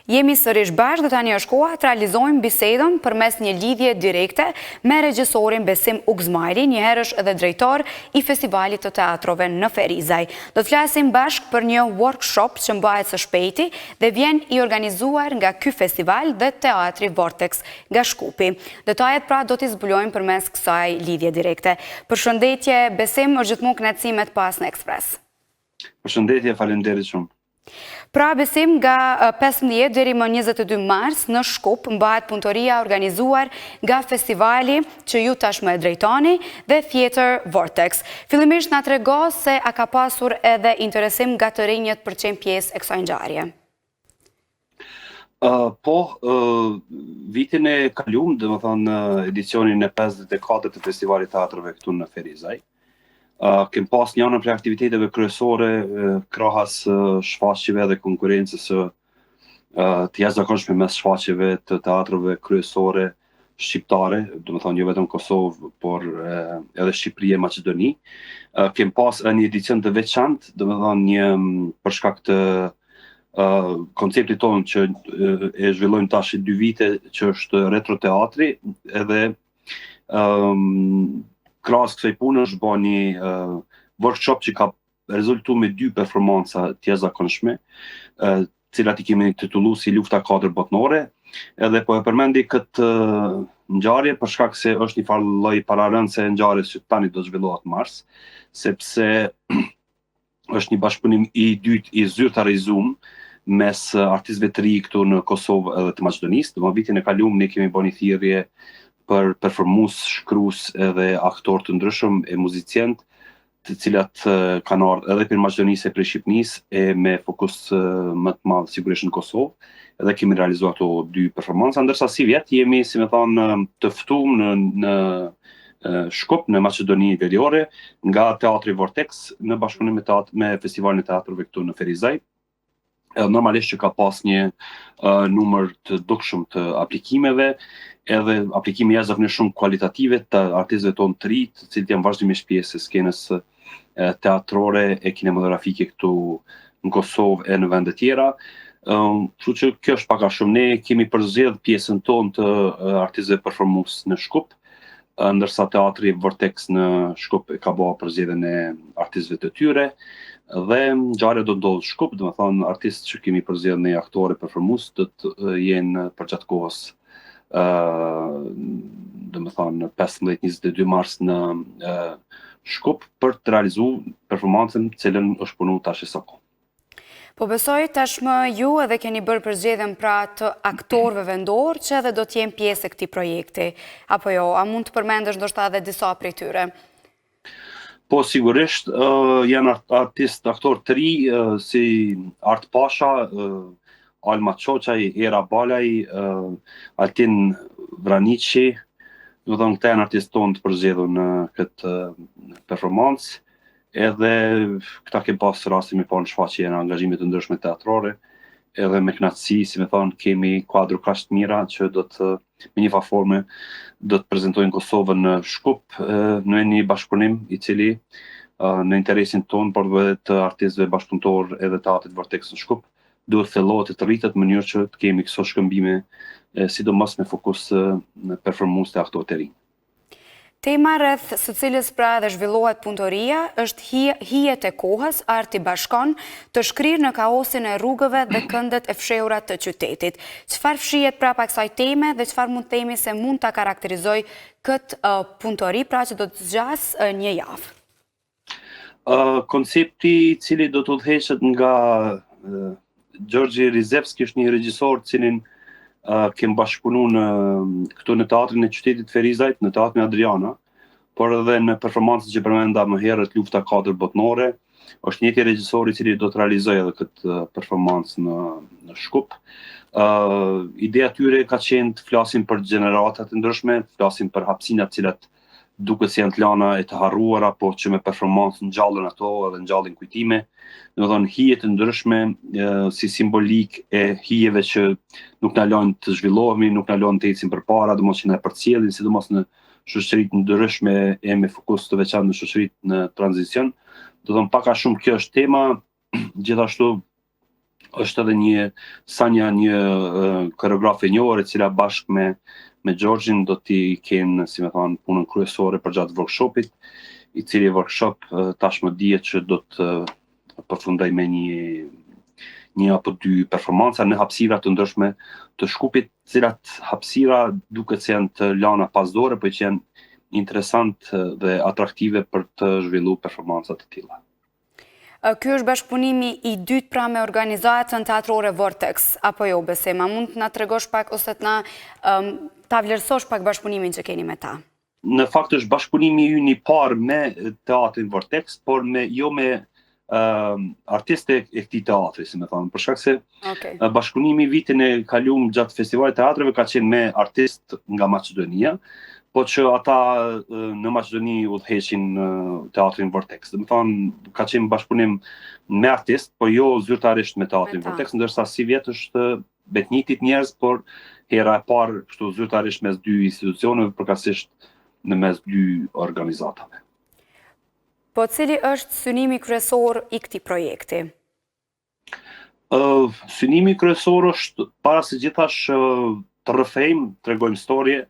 Jemi sërish bashkë dhe tani është koha të realizojmë bisedën përmes një lidhje direkte me regjisorin Besim Ugzmajli, njëherësh edhe drejtor i Festivalit të Teatrove në Ferizaj. Do të flasim bashkë për një workshop që mbahet së shpejti dhe vjen i organizuar nga ky festival dhe Teatri Vortex nga Shkupi. Detajet pra do t'i zbulojmë përmes kësaj lidhje direkte. Përshëndetje Besim, është gjithmonë kënaqësi me të pas në Ekspres. Përshëndetje, faleminderit shumë. Pra Besim, nga 15 deri më 22 mars në Shkup mbahet punëtoria organizuar nga festivali që ju tashmë e drejtoni dhe Theater Vortex. Fillimisht na trego se a ka pasur edhe interesim nga të rinjët për qenë pjesë e kësaj ngjarje. Vitin e kaluar, domethënë edicionin e 54 të Festivalit të Teatrove këtu në Ferizaj, kem pas njëna prej aktiviteteve kryesore krahas shfaqjeve dhe konkurrencës të jashtëzakonshme mes shfaqjeve të teatrove kryesore shqiptare, domethënë jo vetëm Kosovë, por edhe Shqipëri e Maqedoni. Kem pas një edicion të veçantë, domethënë një për shkak të konceptit tonë që e zhvillojmë tash 2 vite, që është retro teatri, edhe krahas kësaj pune është bërë një workshop që ka rezultuar me 2 performanca të jashtëzakonshme, cilat i kemi titulluar si Lufta 4 botnore, edhe po e përmendi këtë ngjarje për shkak se është një farë lloj pararëndëse e ngjarjes që tani do zhvillohet në mars, sepse është një bashkëpunim i dytë i zyrtarizuar mes artistëve të ri këtu në Kosovë edhe të Maqedonisë. Në vitin e kaluar ne kemi bërë një thirrje për performues, shkrues edhe aktorë të ndryshëm e muzicientë, të cilat kanë ardhur edhe për Maqedonisë e për Shqipërisë e me fokus më të madh sigurisht në Kosovë. Edhe kemi realizuar ato 2 performanca, ndërsa si vjet jemi, si më thonë, të ftuar në Shkup në Maqedoni Veriore nga Teatri Vortex në bashkëpunim me Festivalin e Teatrove këtu në Ferizaj. Normalisht që ka pas një numër të dukshëm të aplikimeve, edhe aplikime jashtëzakonisht shumë kualitative të artistëve tonë të ri, të cilët janë vazhdimisht pjesë e skenës teatrore e kinematografike këtu në Kosovë e në vende tjera. Kështu që kjo është pak a shumë. Ne kemi përzgjedhur pjesën tonë të artistëve performues në Shkup, ndërsa Teatri Vortex në Shkup ka bërë përzgjedhjen e artistëve të tyre. Dhe ngjarja do ndodhë në Shkup, domethënë artistë që kemi përzgjedhur ne aktorë performues do të jenë përgjatë kohës domethënë 15-22 mars në Shkup për të realizuar performancën të cilën është punuar tash e sako. Po besoj tashmë ju edhe keni bërë përzgjedhjen pra të aktorëve vendor që edhe do të jenë pjesë e këtij projekti. Apo jo, a mund të përmendesh ndoshta edhe disa prej tyre? Po sigurisht, janë artistë, aktorë të ri, si Art Pasha, Alma Çoçaj, Era Balaj, Altin Vraniqi, do të thonë këta janë artistë tonë të përzgjedhur në këtë performancë, edhe këta kemë pas rastin me pa në shfaqje në angazhime të ndryshme teatrore, edhe me kënaqësi, si më thonë, kemi kuadro kaq të mira që do të me një forme do të prezantojnë Kosovën në Shkup në një bashkëpunim i cili në interesin tonë, por edhe të artistëve bashkëpunëtor edhe Teatrit Vortex në Shkup, duhet thellohet të rritet në mënyrë që të kemi këso shkëmbime, sidomos me fokus në performues të aktorë të rinj. Tema rreth së cilës pra dhe zhvillohet punëtoria është hijet e kohës, arti bashkon, të shkrirë në kaosin e rrugëve dhe këndet e fshehura të qytetit. Çfarë fshihet prapa kësaj teme dhe çfarë mund të themi se mund ta karakterizoj këtë punëtori pra që do të zgjas një javë? Koncepti i cili do të udhëheqet nga Gjorgji Rizevski është një regjisor cilin kem bashkëpunuar këtu në teatrin e qytetit Ferizajt, në teatrin Adriana, por edhe në performancën që përmenda më herët Lufta 4 botnore, është njëti regjisor i cili do të realizojë edhe këtë performancë në Shkup. Ideja tyre ka qenë të flasim për gjeneratat e ndryshme, të flasim për hapësinat cilat duket se janë të lana e të harruara, por që me performancë ngjallën ato edhe ngjallin kujtime. Domethënë hije të ndryshme si simbolik e hijeve që nuk na lajnë të zhvillohemi, nuk na lajnë të ecim përpara, domosdoshmë që na përcjellin, sidomos në shoqëritë ndryshme e me fokus të veçantë në shoqëritë në tranzicion. Do të thonë pak a shumë kjo është tema, gjithashtu është edhe një koreografe e njohur e cila bashkë me Gjorgjin do t'i kenë, si me thonë, punën kryesore për gjatë workshopit, i cili workshop tashmë dihet që do të përfundoj me një apo dy performanca në hapësira të ndryshme të Shkupit, cilat hapësira duket se janë të lana pasdore, por që janë interesant dhe atraktive për të zhvilluar performanca të tilla. Ky është bashkëpunimi i dytë pra me organizatën teatrore Vortex, apo jo Besim? A mund të na tregosh pak ose ta vlerësosh pak bashkëpunimin që keni me ta? Në fakt është bashkëpunimi ynë i parë me teatrin Vortex, por jo me artiste e këtij teatri, si me thonë, për shkak se bashkëpunimi vitin e kaluar gjatë festivalit të teatrave ka qenë me artistë nga Maqedonia, po që ata në Maqedoni udhëheqin teatrin Vortex. Do të thonë ka qenë bashkëpunim me artist, po jo zyrtarisht me teatrin Vortex, ndërsa si vjet është betnitit njerëz, por hera e parë kështu zyrtarisht mes dy institucioneve, përkatësisht në mes dy organizatave. Po cili është synimi kryesor i këtij projekti? Synimi kryesor është para së gjithash të rrëfejmë, tregojmë historie,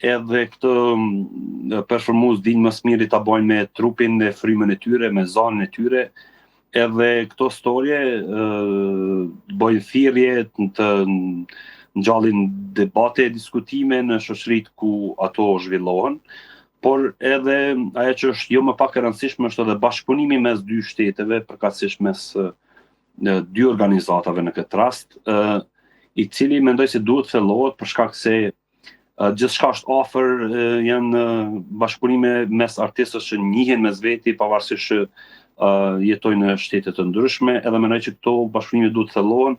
edhe këtë performues dinë më së miri ta bojnë me trupin dhe frymën e tyre, me zanën e tyre, edhe këto storje bojnë thirrje të ngjallin debate, diskutime në shoqëritë ku ato zhvillohen, por edhe ajo që është jo më pak e rëndësishme është edhe bashkëpunimi mes dy shteteve, përkatësisht mes dy organizatave në këtë rast, i cili mendoj se duhet thellohet për shkak se gjithçka është afër, janë bashkëpunime mes artistëve që njihen mes veti, pavarësisht që jetojnë në shtete të ndryshme, edhe mendoj që këto bashkëpunime duhet thellohen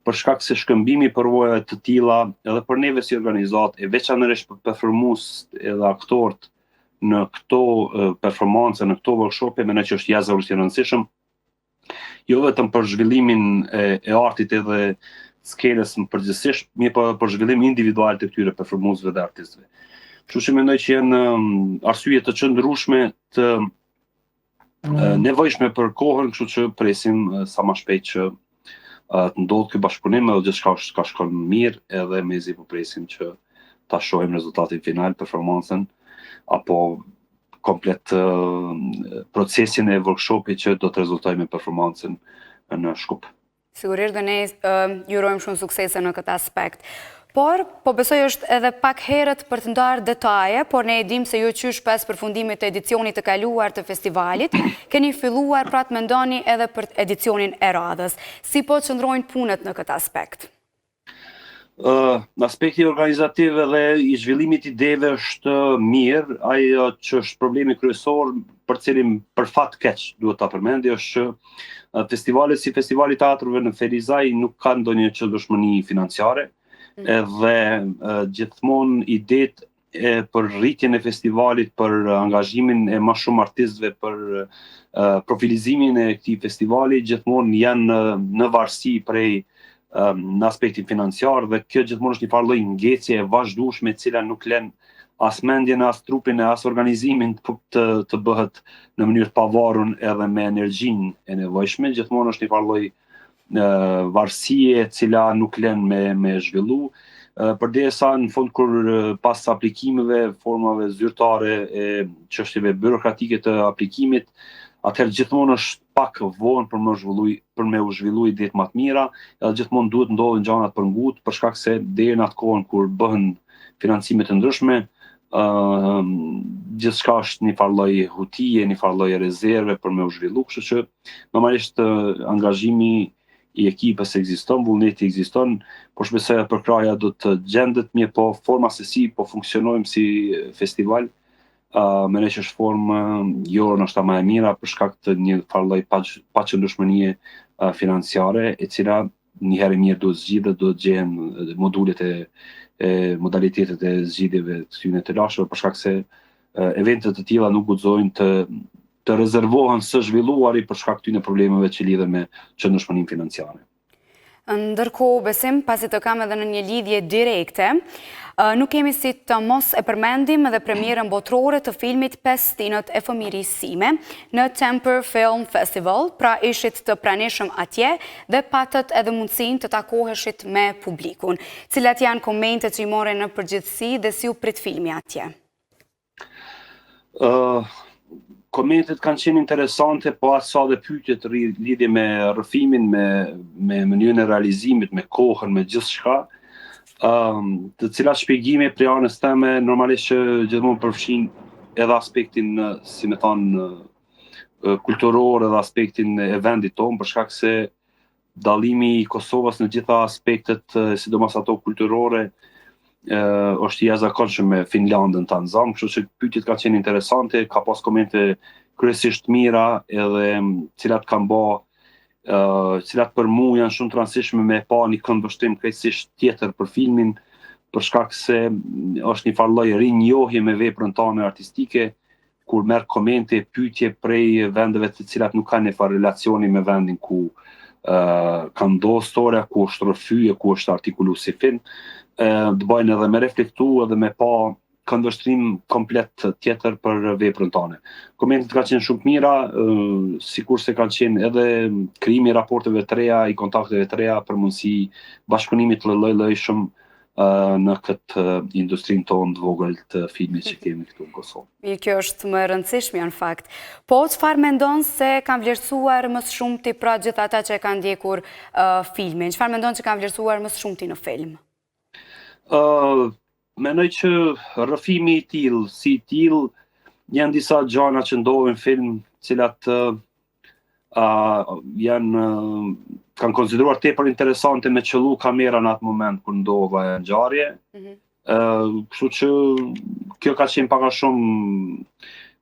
për shkak se shkëmbimi përvoja të tilla edhe për neve si organizat, e veçanërisht për performuesit edhe aktorët në këto performanca, në këto workshope, mendoj që është jashtëzakonisht i rëndësishëm, jo vetëm për zhvillimin e artit edhe skenës në përgjithësisht, mirë për zhvillim individual të këtyre performuesve dhe artistëve. Kështu që mendoj që janë arsye të qëndrueshme të nevojshme për kohën, kështu që presim sa më shpejt që të ndodhë ky bashkëpunim, edhe gjithçka ka shkon mirë, edhe mezi po presim që ta shohim rezultatin final, performancën, apo komplet procesin e workshopit që do të rezultojë me performancën në Shkup. Sigurisht dhe ne ju urojmë shumë suksese në këtë aspekt. Por, po besoj është edhe pak herët për të ndarë detaje, por ne e dim se ju qysh pas përfundimit të edicionit të kaluar të festivalit, keni filluar pra të mendoni edhe për edicionin e radhës. Si po qëndrojnë punët në këtë aspekt? Në aspekti organizativ dhe i zhvillimit ideve është mirë, ajo që është problemi kryesor për cilin për fat keq duhet ta përmendi është që festivalet si festivali teatrëve në Ferizaj nuk kanë ndonjë qëllëdhëshmëri financiare, edhe gjithmonë idetë për rritjen e festivalit, për angazhimin e më shumë artistëve, për profilizimin e këtij festivali gjithmonë janë në varësi prej në aspektin financiar, dhe kjo gjithmonë është një farë lloj ngecje e vazhdueshme e cila nuk lën as mendjen, as trupin, as organizimin të bëhet në mënyrë të pavarur edhe me energjinë e nevojshme. Gjithmonë është një farë lloj varësie e cila nuk lën me zhvillu, përderisa në fund kur pas aplikimeve, formave zyrtare e çështjeve byrokratike të aplikimit, atëherë gjithmonë është pak vonë për me u zhvillu idetë më të mira, edhe gjithmonë duhet ndodhin gjanat për ngut, për shkak se deri në atë kohën kur bëhen financime të ndryshme, gjithçka është një farë lloj hutije, një farë lloj rezerve për me u zhvillu, kështu që normalisht angazhimi i ekipës ekziston, vullneti ekziston, por shpresoj për kraja do të gjendet, mirë po forma se si po funksionojmë si festival, mendoj që është formë jo ndoshta më e mira për shkak të një farë lloj paqëndrueshmërie financiare, e cila një herë mirë duhet zgjidhet, duhet gjehen modulet e modalitetet e zgjidhjeve të tyre të lashme, për shkak se eventet të tilla nuk guxojnë të rezervohen së zhvilluari për shkak të këtyre problemeve që lidhen me qëndrueshmërinë financiare. Ndërkohë, Besim, pasi të kam edhe në një lidhje direkte, nuk kemi si të mos e përmendim edhe premierën botërore të filmit 5 Stinët e fëmijërisime në Temper Film Festival, pra ishit të pranishëm atje dhe patët edhe mundësin të takoheshit me publikun. Cilat janë komentet që i more në përgjithësi dhe si u prit filmi atje? Komentet kanë qenë interesante, po atë sa dhe pyetjet lidhje me rrëfimin, me mënyrën e realizimit, me kohën, me gjithçka, të cilat shpjegime prej anës teme normalisht që gjithmonë përfshin edhe aspektin, si me thonë, kulturor edhe aspektin e vendit tonë, për shkak se dallimi i Kosovës në gjitha aspektet, sidomos ato kulturore, është i jashtëzakonshëm me Finlandën ta nxamë, kështu që pyetjet kanë qenë interesante, ka pas komente kryesisht mira edhe cilat kanë cilat për mua janë shumë të rëndësishme me pa një këndvështrim krejtësisht tjetër për filmin, për shkak se është një farë lloj rinjohje me veprën tonë artistike, kur merr komente, pyetje prej vendeve të cilat nuk kanë një farë relacioni me vendin ku ka ndodhur storia, ku është rrëfye, ku është artikulu si film, të bëjnë edhe me reflektu edhe me pa këndvështrim komplet tjetër për veprën tonë. Komentet kanë qenë shumë mira, sikur se kanë qenë edhe krijimi i raporteve të reja, i kontakteve të reja për mundësi bashkëpunimit të lloj-llojshëm në këtë industrinë tonë të vogël të filmit që kemi këtu në Kosovë. Kjo është më e rëndësishme në fakt. Po, çfarë mendon se kanë vlerësuar më së shumti pra gjithë ata që kanë ndjekur filmin? Çfarë mendon që kanë vlerësuar më së shumti në film? Mendoj që rrëfimi i tillë, si i tillë, janë disa gjëra që ndodhin në film, cilat kanë konsideruar tepër interesante me qëllu kamera në atë moment kur ndodha e ngjarje. Kështu që kjo ka qenë pak a shumë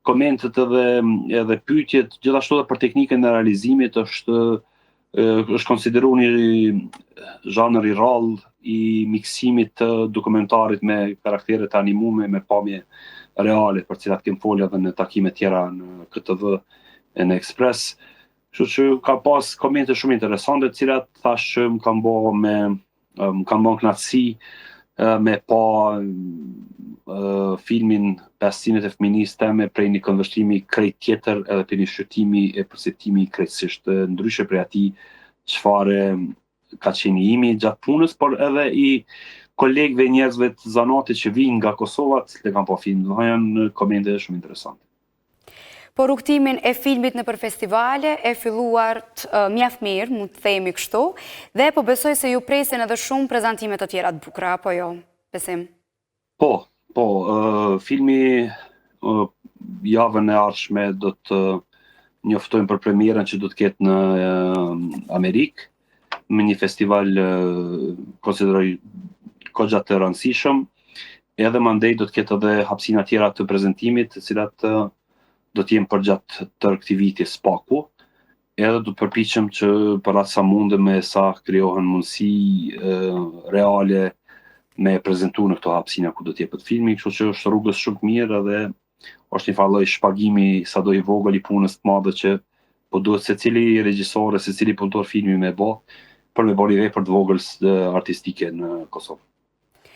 komentet edhe pyetjet, gjithashtu edhe për teknikën e realizimit është konsideruar një zhanër i rrallë i miksimit të dokumentarit me karakteret animume, me pamje reale, për cilat kem folë edhe në takime tjera në KTV e në Express. Kështu që ka pas komente shumë interesante, të cilat thash që më kanë bërë kënaqësi me pa filmin 5 Stinët e fëmijërisime prej një këndvështrimi krejt tjetër edhe për një shqyrtimi e përsetimi krejtësisht ndryshe prej atij çfarë ka qenë imi gjatë punës, por edhe i kolegëve njerëzve të zanatit që vinë nga Kosova, që kanë pa film, janë komente shumë interesante. Po rrugtimin e filmit në për festivale e filluar mjaft mirë, mund të themi kështu, dhe po besoj se ju presin edhe shumë prezantimet të tjera të bukura, apo jo, Besim? Po, filmi javën e ardhshme do të njoftojmë për premierën që do të ketë në Amerikë, me një festival konsideroj goxha të rëndësishëm, edhe mandej do të ketë edhe hapësina tjera të prezantimit, të cilat do të jenë përgjatë tërë këtij viti spaku, edhe do të përpiqem që për atë sa mundem me sa krijohen mundësi reale me prezantu në këto hapësina ku do të jepet filmi, kështu që është rrugës shumë mirë edhe është një farë lloj shpagimi sado i vogël i punës të madhe që po duhet secili regjisor, secili punëtor filmi me bë, për me bërë një vepër të vogël artistike në Kosovë.